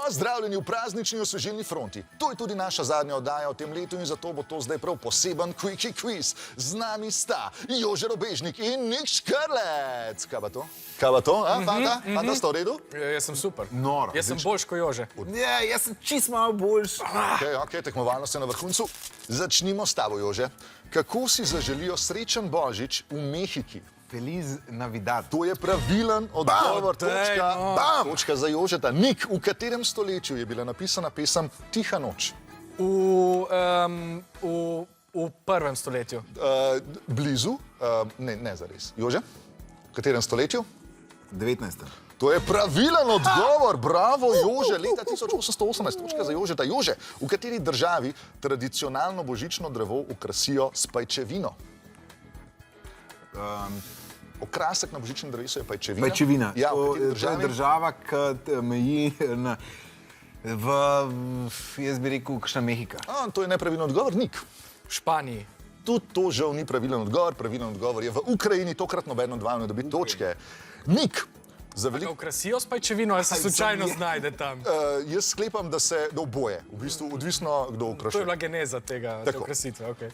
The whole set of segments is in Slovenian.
Pozdravljeni v praznični osvežilni fronti. To je tudi naša zadnja oddaja v tem letu in zato bo to zdaj prav poseben quickie quiz. Z nami sta Jože Robežnik in Nik Škrlec. Kaj pa to? Kaj pa to, a, fanta? Fanta, sta v redu? Jaz sem super. Noro. Jaz sem boljš kot Jože. Ne, jaz sem čist malo boljš. Ok, tekmovalnost je na vrhuncu. Začnimo s tabo, Jože. Kako si zaželijo srečen Božič v Mehiki? Feliz Navidad. To je pravilen odgovor. Točka za Jožeta. Nik, v katerem stoletju je bila napisana pesem Tiha noč? V prvem stoletju. Blizu, ne zares. Jože, v katerem stoletju? 19. To je pravilen odgovor. Bravo, Jože. Leta 1818. Točka za Jožeta. Jože, v kateri državi tradicionalno božično drevo okrasijo s pajčevino? Okrasek na božičnem drevesu je pajčevina. Pajčevina. Ja, to je država, ki meji na... jaz bi rekel, kakšna Mehika. To je nepravilen odgovor, Nik. V Španiji. Tudi to žal ni pravilen odgovor. Pravilen odgovor je v Ukrajini, tokrat nobeno od vaju ne dobi točke. Nik, za veliko... Okrasijo s pajčevino, ali se slučajno znajde tam? Jaz sklepam, da se do oboje, v bistvu odvisno, kdo okrašuje. To je bila geneza tega, te okrasitve, okej.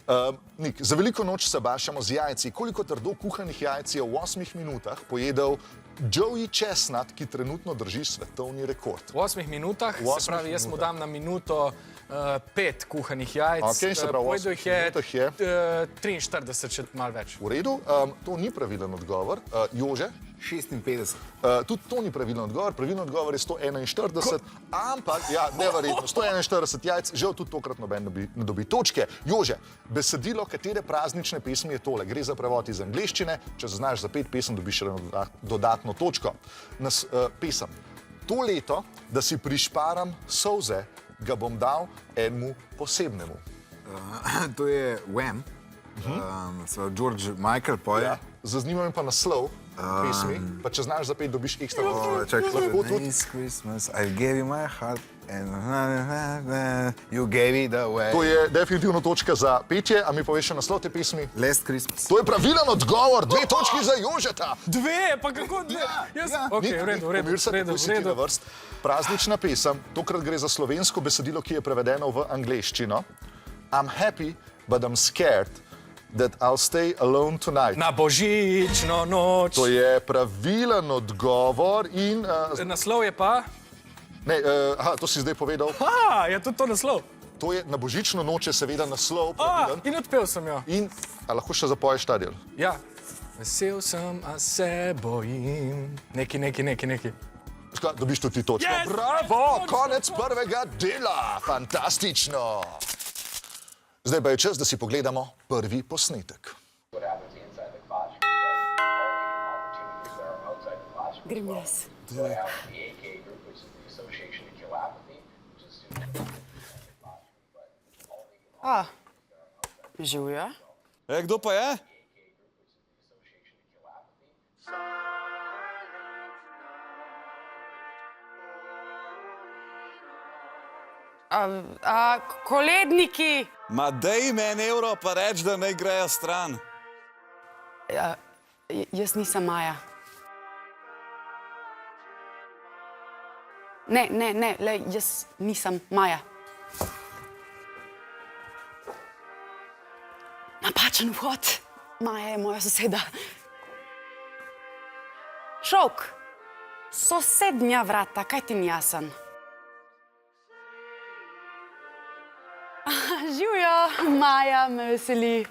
Nik, za veliko noč se bašamo z jajci. Koliko trdo kuhanih jajc je v 8 minutah pojedel Joey Chestnut, ki trenutno drži svetovni rekord? V 8 minutah, se pravi, jaz mu dam na minuto 5 kuhanih jajc. Okej, se pravi, v 8 minutah je 43, če malo več. V redu, to ni pravilen odgovor. Jože? 56. Tudi to ni pravilen odgovor. Pravilen odgovor je 141, ampak, ja, neverjetno, 141 jajc, žal tudi tokrat noben ne dobi točke. Jože, besedilo katere praznične pesmi je tole? Gre za prevod iz angleščine, če znaš zapeti pesem, dobiš še dodatno točko. Pesem. To leto, da si prišparam solze, ga bom dal enemu posebnemu. To je Wham. George Michael poje. Ja, zanima me pa naslov pesmi, pa če znaš zapeti, dobiš ekstra točko. This Christmas I gave you my heart and you gave it away. To je definitivno točka za petje, a mi poveš še naslov te pesmi? Last Christmas. To je pravilen odgovor, 2 točki za Jožeta. 2, pa kako 2? Okej, v redu, v redu. Praznična pesem, tokrat gre za slovensko besedilo, ki je prevedeno v angleščino. I'm happy, but I'm scared that I'll stay alone tonight. Na božično noč. To je pravilen odgovor in... Naslov je pa? Ne, to si zdaj povedal. Je tudi to naslov? To je na božično noč je seveda naslov pravilen. In odpel sem jo. In, a lahko še zapoješ ta del? Ja. Vesel sem, a se bojim. Neki. Dobiš tudi točko. Yes! Bravo, konec prvega dela. Fantastično. Zdaj pa je čas, da si pogledamo prvi posnetek. Grem jaz. Živja? Kdo pa je? Koledniki! Ma dej me €1 pa reč, da naj grejo stran. Jaz nisem Maja. Ne, jaz nisem Maja. Napačen vhod. Maja je moja soseda. Šok. Sosednja vrata, kaj ti ni jasen? Živjo, Maja, me veseli.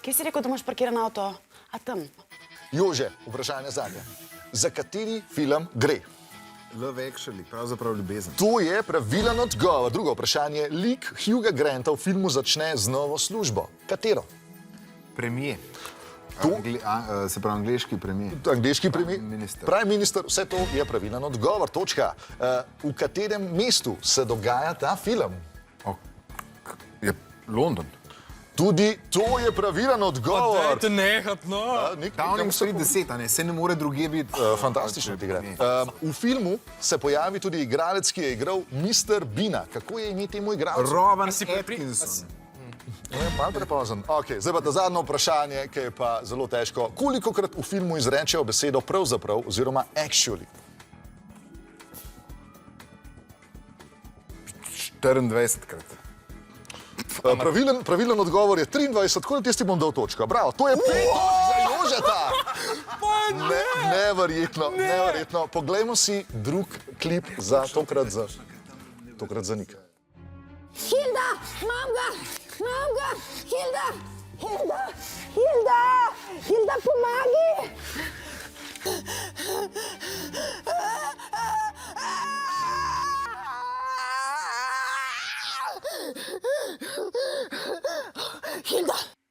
Kje si rekel, da imaš parkiran avto? A tam? Jože, vprašanje zadnje. Za kateri film gre? Love Actually, pravzaprav ljubezen. To je pravilen odgovor. Drugo vprašanje. Lik Hugha Granta v filmu začne z novo službo. Katero? Premijer. Se pravi angleški premijer. Angleški premijer. Prime minister. Vse to je pravilen odgovor. Točka. V katerem mestu se dogaja ta film? Je London. Tudi to je pravilen odgovor. Dajte nehat, no. Downing Street 10, a ne, se ne more drugje biti. Fantastično ti gre. V filmu se pojavi tudi igralec, ki je igral Mr. Beana. Kako je ime temu igralcu? Rowan Atkinson. Malo prepozen. Ok, zdaj pa ta zadnje vprašanje, ki je pa zelo težko. Kolikokrat v filmu izrečejo besedo pravzaprav oziroma actually? 24krat. Pravilen odgovor je 23, tako da tisti bom dal točko. Bravo, to je 5 točk za Jožeta. Neverjetno. Poglejmo si drug klip za tokrat za Nika. Hilda, imam ga, Hilda, pomagi! Hilda!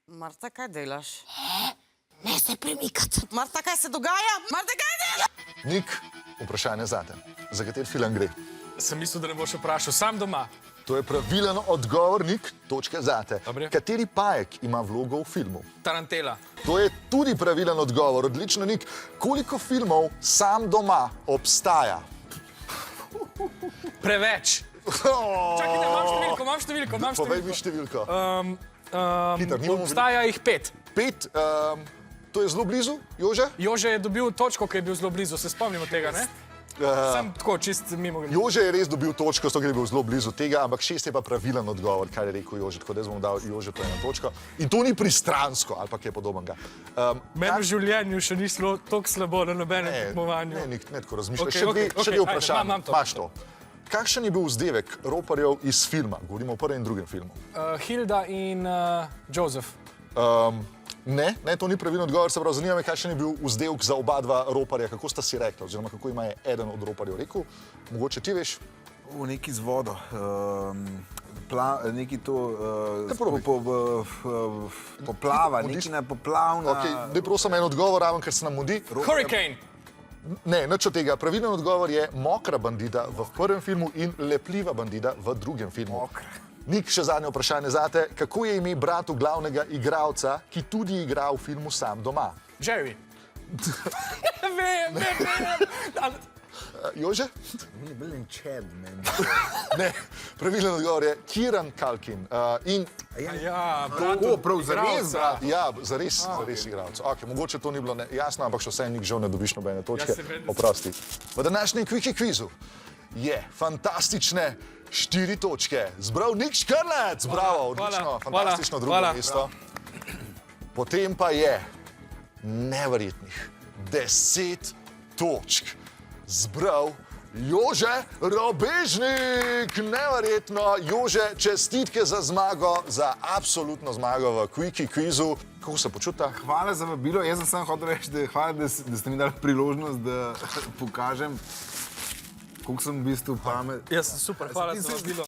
Marta, kaj delaš? Ne se premikati. Marta, kaj se dogaja? Marta, kaj delaš? Nik, vprašanje zate. Za kateri film gre? Sem mislil, da ne boš vprašal. Sam doma. To je pravilen odgovor, Nik, točke zate. Dobre. Kateri pajek ima vlogo v filmu? Tarantela. To je tudi pravilen odgovor. Odlično, Nik. Koliko filmov Sam doma obstaja? Preveč. Čakaj, ne, imam številko. Povej mi številko. Hitro, nimamo Obstaja jih 5. 5, to je zelo blizu, Jože? Jože je dobil točko, ki je bil zelo blizu. Se spomnimo tega, ne? Sam tako, čist mimo. Jože je res dobil točko, zato ker je bil zelo blizu tega, ampak 6 je pa pravilen odgovor, kar je rekel Jože. Tako da jaz bom dal Jože to eno točko. In to ni pristransko, ali pa kaj podobnega. Meni v življenju še ni šlo tako slabo na nobenem tekmovanju. Ne, ne tako razmišljaš. Okej, Še dve vprašanje. imam to. Imaš to. Kakšen je bil vzdevek roparjev iz filma? Govorimo o prvem in drugem filmu. Hilda in Joseph. Ne, to ni pravilen odgovor, se pravi, zanima me, kakšen je bil vzdevek za oba dva roparja, kako sta si rekla, oziroma kako ima je eden od roparjev rekel. Mogoče ti veš? Neki z vodo, neki to poplava, neki na poplavna. Daj prosim en odgovor, raven, ker se nam mudi. Hurricane. Ne, nič od tega. Pravilen odgovor je mokra bandita v prvem filmu in lepljiva bandita v drugem filmu. Nik, še zadnje vprašanje zate. Kako je ime bratu glavnega igralca, ki tudi igra v filmu Sam doma? Jerry. Vem. Jože? Ni bil in Chad, man. Ne, pravilen odgovor je Kieran Culkin. Ja, prav zares, brat. Ja, zares igralec. Okay, mogoče to ni bilo jasno, ampak še vse Nik žal ne dobiš nobene točke. Ja, seveda. Oprosti. V današnjem Quickie kvizu je fantastične 4 točke. Zbral Nik Škrlec. Bravo, odlično, fantastično drugo mesto. Potem pa je neverjetnih 10 točk zbral Jože Robežnik. Neverjetno. Jože, čestitke za zmago, za absolutno zmago v Quickie kvizu. Kako se počuta? Hvala za vabilo. Jaz sem samo hotel reči, da ste mi dali priložnost, da pokažem, koliko sem v bistvu pamet. Jaz sem super, hvala za vabilo.